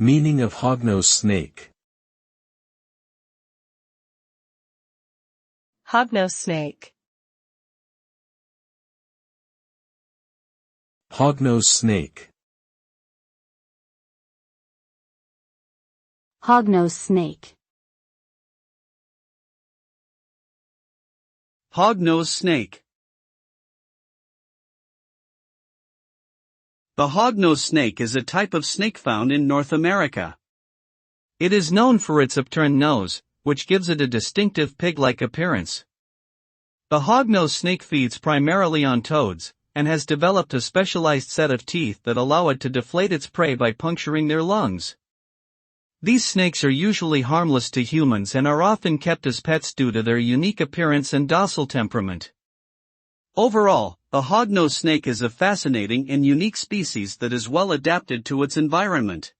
Meaning of hognose snake. Hognose snake. Hognose snake. Hognose snake. Hognose snake. The hognose snake is a type of snake found in North America. It is known for its upturned nose, which gives it a distinctive pig-like appearance. The hognose snake feeds primarily on toads, and has developed a specialized set of teeth that allow it to deflate its prey by puncturing their lungs. These snakes are usually harmless to humans and are often kept as pets due to their unique appearance and docile temperament. Overall, the hognose snake is a fascinating and unique species that is well adapted to its environment.